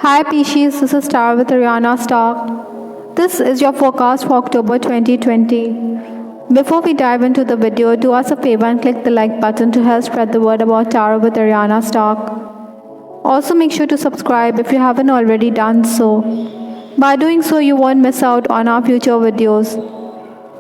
Hi Pisces, this is Star with Ariana Stark. This is your forecast for October 2020. Before we dive into the video, do us a favor and click the like button to help spread the word about Tarot with Ariana Stark. Also make sure to subscribe if you haven't already done so. By doing so, you won't miss out on our future videos.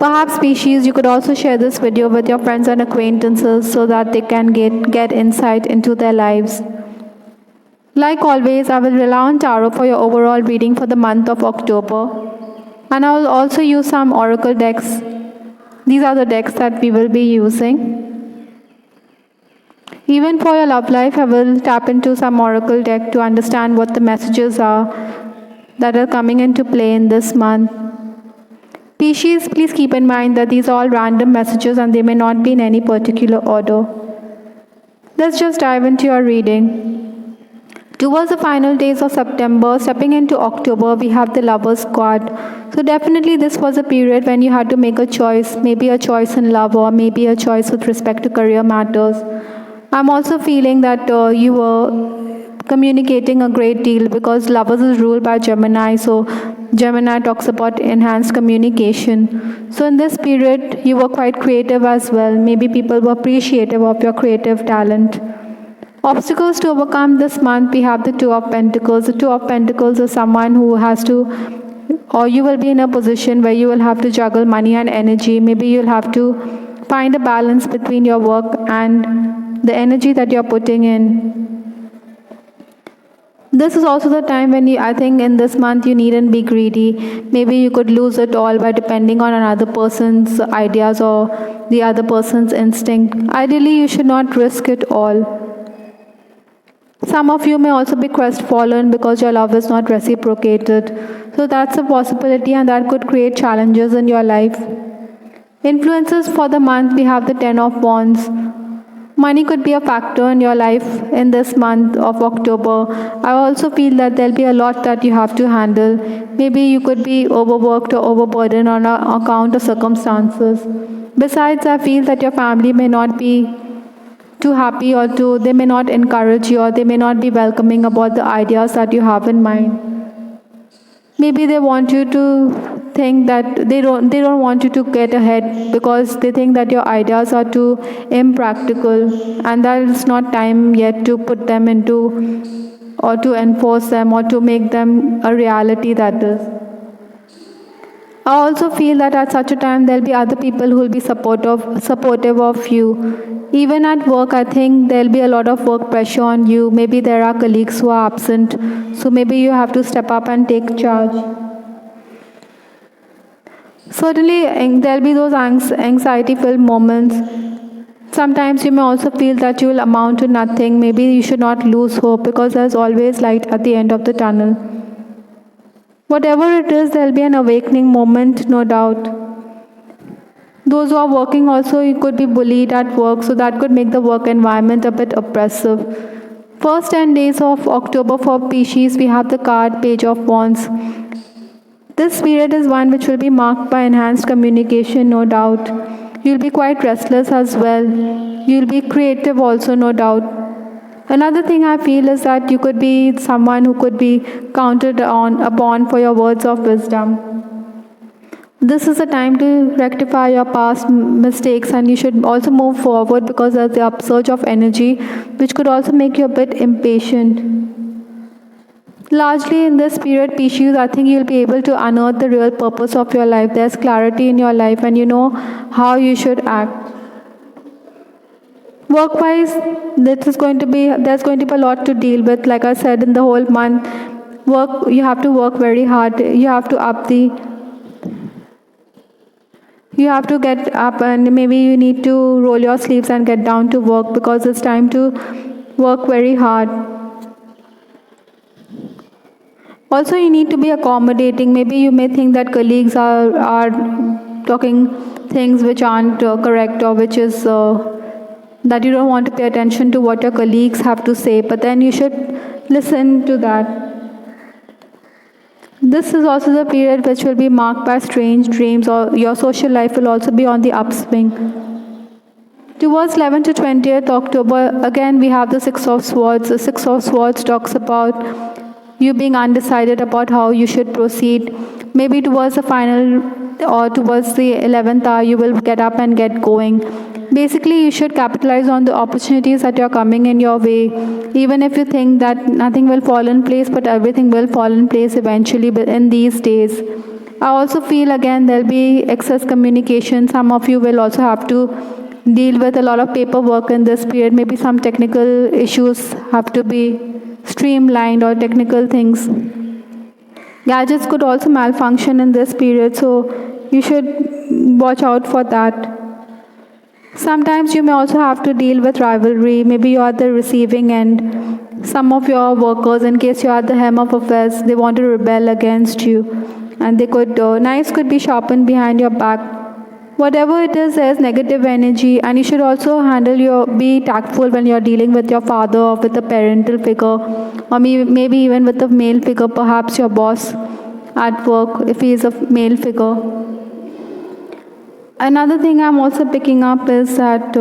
Perhaps Pisces, you could also share this video with your friends and acquaintances so that they can get insight into their lives. Like always, I will rely on Tarot for your overall reading for the month of October. And I will also use some oracle decks. These are the decks that we will be using. Even for your love life, I will tap into some oracle deck to understand what the messages are that are coming into play in this month. Pisces, please keep in mind that these are all random messages and they may not be in any particular order. Let's just dive into your reading. Towards the final days of September, stepping into October, we have the Lovers card. So definitely this was a period when you had to make a choice, maybe a choice in love or maybe a choice with respect to career matters. I'm also feeling that you were communicating a great deal because Lovers is ruled by Gemini, so Gemini talks about enhanced communication. So in this period, you were quite creative as well. Maybe people were appreciative of your creative talent. Obstacles to overcome this month, we have the Two of Pentacles. The Two of Pentacles is someone who has to, or you will be in a position where you will have to juggle money and energy. Maybe you'll have to find a balance between your work and the energy that you're putting in. This is also the time when I think in this month you needn't be greedy. Maybe you could lose it all by depending on another person's ideas or the other person's instinct. Ideally, you should not risk it all. Some of you may also be crestfallen because your love is not reciprocated. So that's a possibility and that could create challenges in your life. Influences for the month, we have the Ten of Wands. Money could be a factor in your life in this month of October. I also feel that there'll be a lot that you have to handle. Maybe you could be overworked or overburdened on account of circumstances. Besides, I feel that your family may not be too happy or they may not encourage you or they may not be welcoming about the ideas that you have in mind. Maybe they want you to think that they don't want you to get ahead because they think that your ideas are too impractical and that it's not time yet to put them into or to enforce them or to make them a reality, that is. I also feel that at such a time there'll be other people who will be supportive of you. Even at work, I think there'll be a lot of work pressure on you. Maybe there are colleagues who are absent, so maybe you have to step up and take charge. Certainly, there'll be those anxiety-filled moments. Sometimes you may also feel that you will amount to nothing. Maybe you should not lose hope because there's always light at the end of the tunnel. Whatever it is, there'll be an awakening moment, no doubt. Those who are working also, you could be bullied at work, so that could make the work environment a bit oppressive. First 10 days of October for Pisces, we have the card Page of Wands. This period is one which will be marked by enhanced communication, no doubt. You'll be quite restless as well. You'll be creative also, no doubt. Another thing I feel is that you could be someone who could be counted upon for your words of wisdom. This is a time to rectify your past mistakes and you should also move forward because there's the upsurge of energy which could also make you a bit impatient. Largely in this period, Pisces, I think you'll be able to unearth the real purpose of your life. There's clarity in your life and you know how you should act. Work-wise, there's going to be a lot to deal with. Like I said, in the whole month, you have to work very hard. You have to get up and maybe you need to roll your sleeves and get down to work because it's time to work very hard. Also, you need to be accommodating. Maybe you may think that colleagues are talking things which aren't correct or which is that you don't want to pay attention to what your colleagues have to say, but then you should listen to that. This is also the period which will be marked by strange dreams, or your social life will also be on the upswing. Towards 11th to 20th October, again we have the Six of Swords. The Six of Swords talks about you being undecided about how you should proceed. Maybe towards the final or towards the 11th hour, you will get up and get going. Basically, you should capitalize on the opportunities that are coming in your way, even if you think that nothing will fall in place, but everything will fall in place eventually in these days. I also feel again there'll be excess communication. Some of you will also have to deal with a lot of paperwork in this period. Maybe some technical issues have to be streamlined or technical things. Gadgets could also malfunction in this period, so you should watch out for that. Sometimes you may also have to deal with rivalry. Maybe you are the receiving end. Some of your workers, in case you are the hem of affairs, they want to rebel against you, and they could knives could be sharpened behind your back. Whatever it is, there's negative energy, and you should also be tactful when you're dealing with your father or with a parental figure, or maybe even with a male figure, perhaps your boss at work, if he is a male figure. Another thing I'm also picking up is that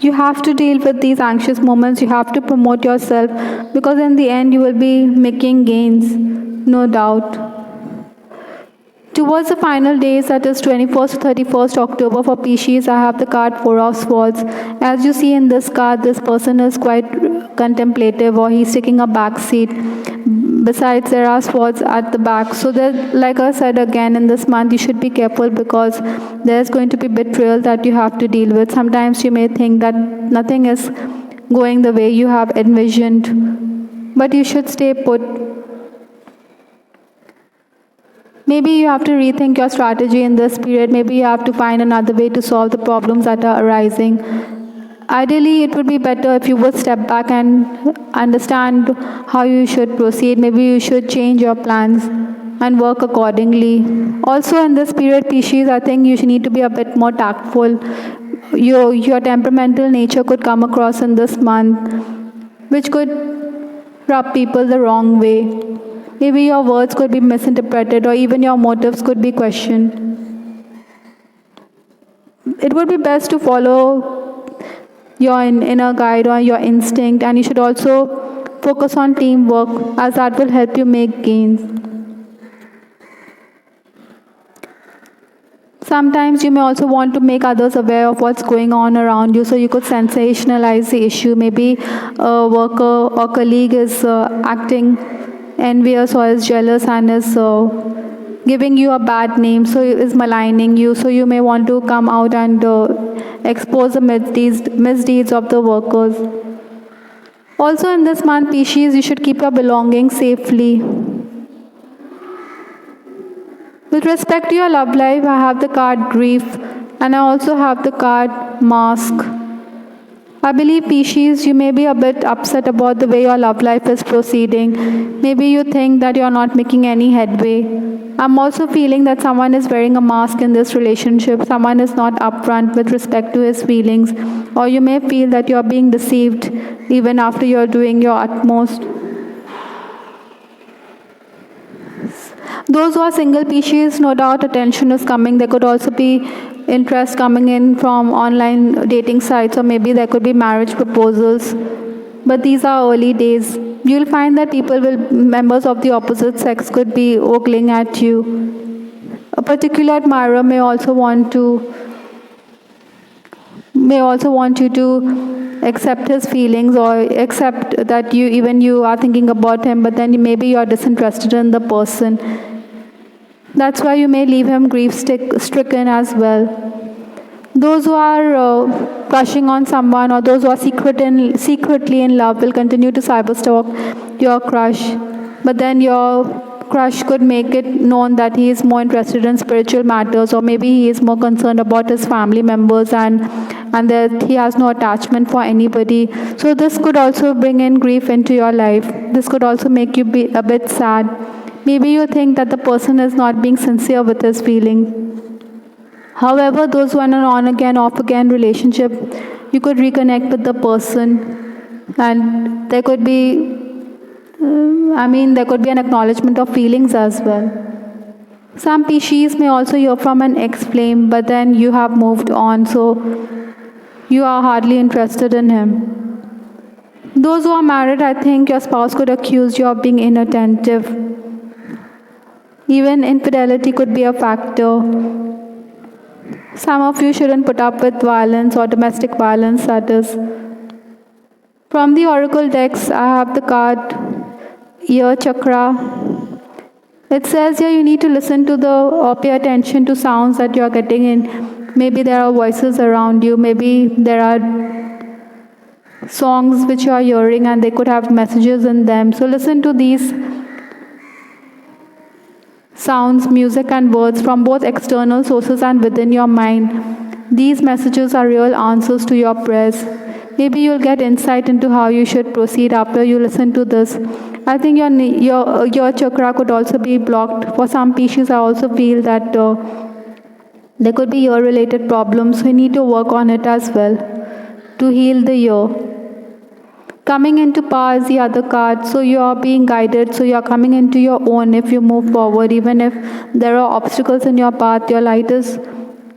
you have to deal with these anxious moments. You have to promote yourself, because in the end you will be making gains, no doubt. Towards the final days, that is 21st to 31st October for Pisces, I have the card Four of Swords. As you see in this card, this person is quite contemplative, or he's taking a back seat. Besides, there are swords at the back. So that, like I said again, in this month you should be careful, because there's going to be betrayal that you have to deal with. Sometimes you may think that nothing is going the way you have envisioned, but you should stay put. Maybe you have to rethink your strategy in this period. Maybe you have to find another way to solve the problems that are arising. Ideally, it would be better if you would step back and understand how you should proceed. Maybe you should change your plans and work accordingly. Also, in this period, Pisces, I think you need to be a bit more tactful. Your temperamental nature could come across in this month, which could rub people the wrong way. Maybe your words could be misinterpreted, or even your motives could be questioned. It would be best to follow your inner guide or your instinct, and you should also focus on teamwork, as that will help you make gains. Sometimes you may also want to make others aware of what's going on around you, so you could sensationalize the issue. Maybe a worker or colleague is acting envious or is jealous and is giving you a bad name, so is maligning you. So you may want to come out and expose the misdeeds of the workers. Also in this month, Pisces, you should keep your belongings safely. With respect to your love life, I have the card Grief, and I also have the card Mask. I believe, Pisces, you may be a bit upset about the way your love life is proceeding. Maybe you think that you're not making any headway. I'm also feeling that someone is wearing a mask in this relationship. Someone is not upfront with respect to his feelings. Or you may feel that you're being deceived even after you're doing your utmost. Those who are single, Pisces, no doubt attention is coming. There could also be interest coming in from online dating sites, or maybe there could be marriage proposals. But these are early days. You'll find that members of the opposite sex could be ogling at you. A particular admirer may also want you to accept his feelings, or accept that you are thinking about him, but then maybe you are disinterested in the person. That's why you may leave him grief-stricken as well. Those who are crushing on someone, or those who are secretly in love, will continue to cyberstalk your crush. But then your crush could make it known that he is more interested in spiritual matters, or maybe he is more concerned about his family members, and that he has no attachment for anybody. So this could also bring in grief into your life. This could also make you be a bit sad. Maybe you think that the person is not being sincere with his feelings. However, those who are in an on-again, off-again relationship, you could reconnect with the person, and there could be an acknowledgement of feelings as well. Some Pisces may also hear from an ex-flame, but then you have moved on, so you are hardly interested in him. Those who are married, I think your spouse could accuse you of being inattentive. Even infidelity could be a factor. Some of you shouldn't put up with violence or domestic violence, that is. From the oracle decks, I have the card ear chakra. It says here you need to listen to or pay attention to sounds that you are getting in. Maybe there are voices around you, maybe there are songs which you are hearing and they could have messages in them. So listen to these sounds, music and words from both external sources and within your mind. These messages are real answers to your prayers. Maybe you'll get insight into how you should proceed after you listen to this. I think your chakra could also be blocked. For some species, I also feel that there could be ear-related problems. We need to work on it as well to heal the ear. Coming into power is the other card. So you are being guided. So you are coming into your own if you move forward. Even if there are obstacles in your path, your light is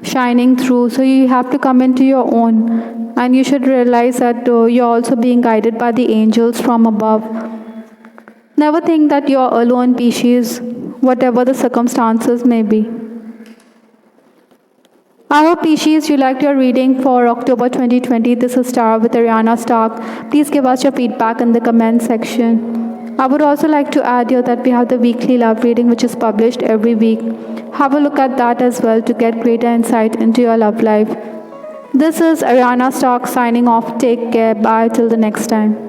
shining through. So you have to come into your own. And you should realize that you're also being guided by the angels from above. Never think that you're alone, Pisces, whatever the circumstances may be. I hope, Pisces, you liked your reading for October 2020. This is Tara with Ariana Stark. Please give us your feedback in the comment section. I would also like to add here that we have the weekly love reading which is published every week. Have a look at that as well to get greater insight into your love life. This is Ariana Stark signing off. Take care. Bye till the next time.